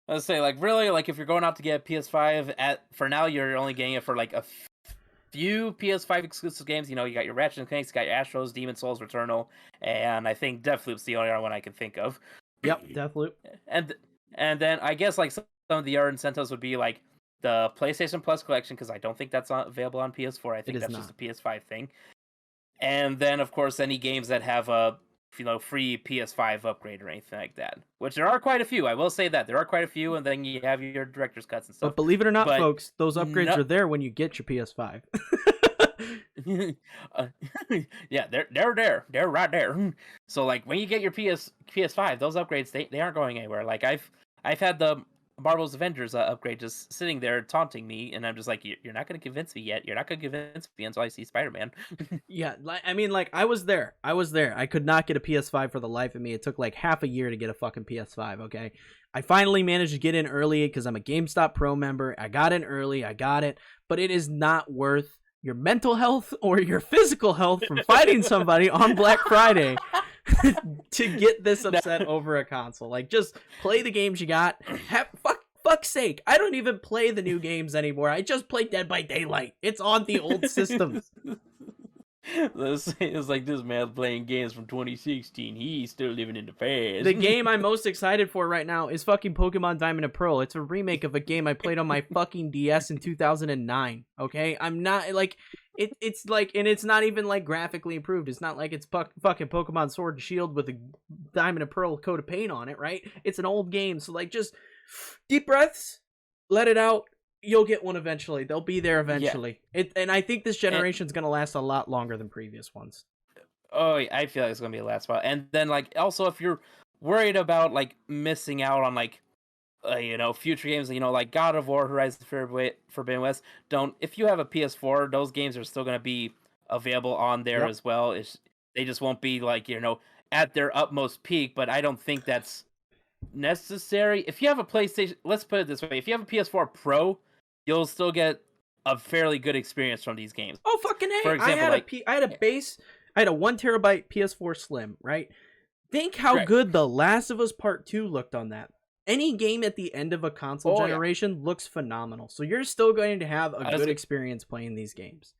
I was say, like, really, like, if you're going out to get a PS5, for now, you're only getting it for, like, a few PS5 exclusive games. You know, you got your Ratchet and Clanks, you got your Astros, Demon Souls, Returnal, and I think Deathloop's the only other one I can think of. Yep, Deathloop. And then I guess, like, some of the other incentives would be, like, the PlayStation Plus collection, because I don't think that's available on PS4. I think that's just a PS5 thing. And then, of course, any games that have a free PS5 upgrade or anything like that. Which there are quite a few. I will say that there are quite a few, and then you have your director's cuts and stuff. But believe it or not, folks, those upgrades are there when you get your PS5. Yeah, they're there. They're right there. So like when you get your PS5, those upgrades they aren't going anywhere. Like I've had the Marvel's Avengers upgrade just sitting there taunting me, and I'm just like, you're not going to convince me yet. You're not going to convince me until I see Spider-Man. Yeah, I mean, like, I was there. I could not get a PS5 for the life of me. It took like half a year to get a fucking PS5, okay? I finally managed to get in early because I'm a GameStop Pro member. I got in early. I got it. But it is not worth your mental health or your physical health from fighting somebody on Black Friday to get this upset over a console. Like, just play the games you got. Fuck's sake, I don't even play the new games anymore. I just play Dead by Daylight. It's on the old systems. It's like this man playing games from 2016. He's still living in the past. The game I'm most excited for right now is fucking Pokemon Diamond and Pearl. It's a remake of a game I played on my fucking DS in 2009. Okay, I'm not like it's like, and it's not even like graphically improved. It's not like it's fucking Pokemon Sword and Shield with a Diamond and Pearl coat of paint on it, right? It's an old game, so like just deep breaths, let it out. You'll get one eventually. They'll be there eventually. Yeah. And I think this generation's going to last a lot longer than previous ones. Oh, I feel like it's going to be the last while. And then, like, also, if you're worried about, like, missing out on, like, future games, like God of War, Horizon Forbidden West, if you have a PS4, those games are still going to be available on there as well. They just won't be, like, at their utmost peak, but I don't think that's necessary. If you have a PlayStation, let's put it this way, if you have a PS4 Pro, you'll still get a fairly good experience from these games. Oh, fucking A. For example, I had a 1 terabyte PS4 Slim, right? Think how good The Last of Us Part 2 looked on that. Any game at the end of a console generation looks phenomenal. So you're still going to have a good experience playing these games.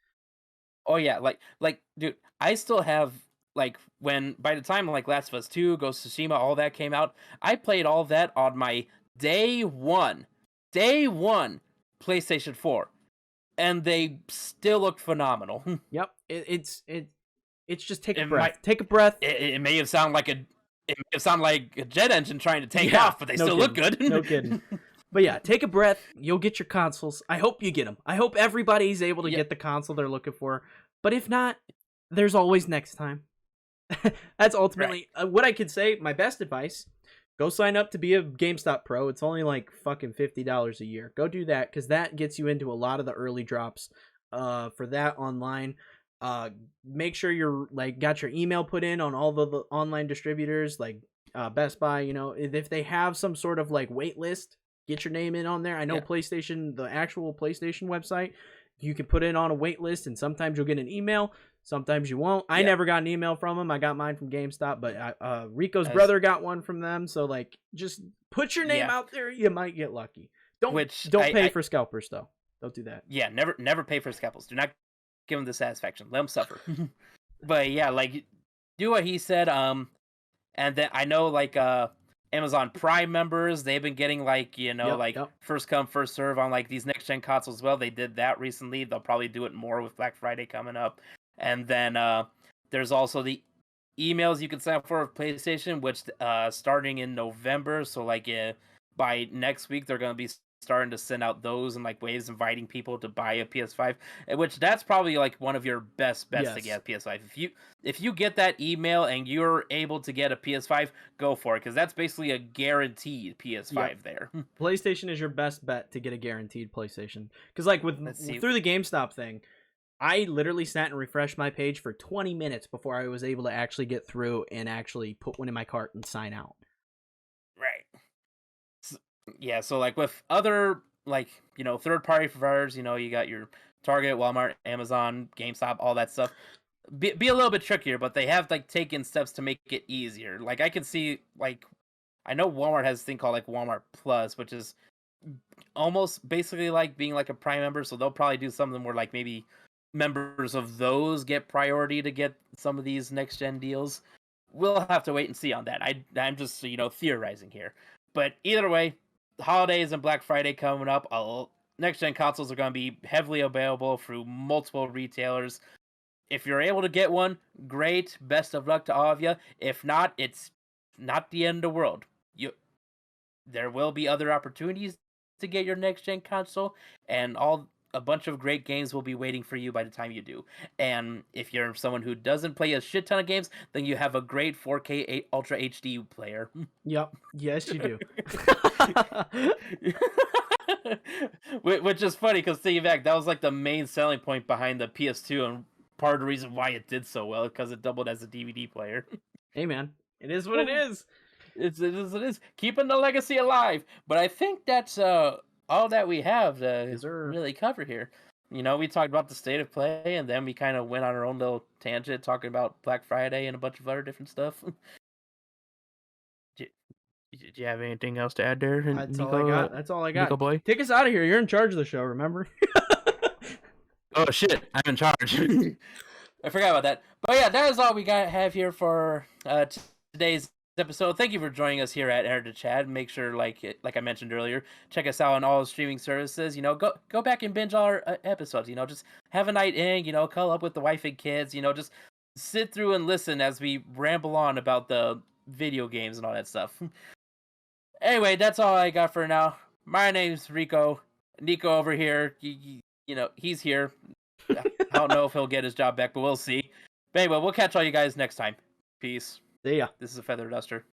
Oh yeah, like dude, I still have, like, by the time like Last of Us 2, Ghost of Tsushima, all that came out, I played all that on my day one PlayStation 4, and they still look phenomenal. Yep, it's just take a breath. Take a breath. It may have sounded like a jet engine trying to take off, but they still look good. No kidding. But yeah, take a breath. You'll get your consoles. I hope you get them. I hope everybody's able to get the console they're looking for. But if not, there's always next time. That's ultimately what I could say. My best advice: go sign up to be a GameStop Pro. It's only like fucking $50 a year. Go do that, because that gets you into a lot of the early drops for that online. Make sure you're like got your email put in on all the online distributors like Best Buy. If they have some sort of like wait list, get your name in on there. I know PlayStation, the actual PlayStation website, you can put it on a wait list, and sometimes you'll get an email. Sometimes you won't. I never got an email from them. I got mine from GameStop, but Rico's brother got one from them. So like, just put your name out there. You might get lucky. Don't pay for scalpers though. Don't do that. Yeah, never pay for scalpels. Do not give them the satisfaction. Let them suffer. But yeah, like, do what he said. And then I know like Amazon Prime members, they've been getting like first come first serve on like these next gen consoles as well. They did that recently. They'll probably do it more with Black Friday coming up. And then there's also the emails you can sign up for PlayStation, which starting in November. So like by next week, they're going to be starting to send out those and like waves inviting people to buy a PS5, which that's probably like one of your best bets to get a PS5. If you get that email and you're able to get a PS5, go for it, because that's basically a guaranteed PS5 there. PlayStation is your best bet to get a guaranteed PlayStation, because like through the GameStop thing, I literally sat and refreshed my page for 20 minutes before I was able to actually get through and actually put one in my cart and sign out. Right. Yeah, so like with other like, third-party providers, you got your Target, Walmart, Amazon, GameStop, all that stuff. Be a little bit trickier, but they have like taken steps to make it easier. Like I can see, like I know Walmart has a thing called like Walmart Plus, which is almost basically like being like a Prime member. So they'll probably do something where like maybe members of those get priority to get some of these next gen deals. We'll have to wait and see on that. I'm just theorizing here, but either way, holidays and Black Friday coming up. Next gen consoles are going to be heavily available through multiple retailers. If you're able to get one, great. Best of luck to all of you. If not, it's not the end of the world. There will be other opportunities to get your next gen console, and a bunch of great games will be waiting for you by the time you do. And if you're someone who doesn't play a shit ton of games, then you have a great 4K Ultra HD player. Yep. Yes, you do. Which is funny because thinking back, that was like the main selling point behind the PS2, and part of the reason why it did so well because it doubled as a DVD player. Hey man, it is what it is. It is keeping the legacy alive. But I think that's all that we have to really cover here. We talked about the state of play, and then we kind of went on our own little tangent talking about Black Friday and a bunch of other different stuff. Do you have anything else to add there? That's all I got. That's all I got. Kneeckoh boy, take us out of here. You're in charge of the show, remember? Oh shit, I'm in charge. I forgot about that. But yeah, that is all we have here for today's episode. Thank you for joining us here at Enter the Chat. Make sure, like I mentioned earlier, check us out on all streaming services. Go back and binge all our episodes. Just have a night in. Cuddle up with the wife and kids. Just sit through and listen as we ramble on about the video games and all that stuff. Anyway, that's all I got for now. My name's Rico. Kneeckoh over here. He's here. I don't know if he'll get his job back, but we'll see. But anyway, we'll catch all you guys next time. Peace. See ya. This is a Feather Duster.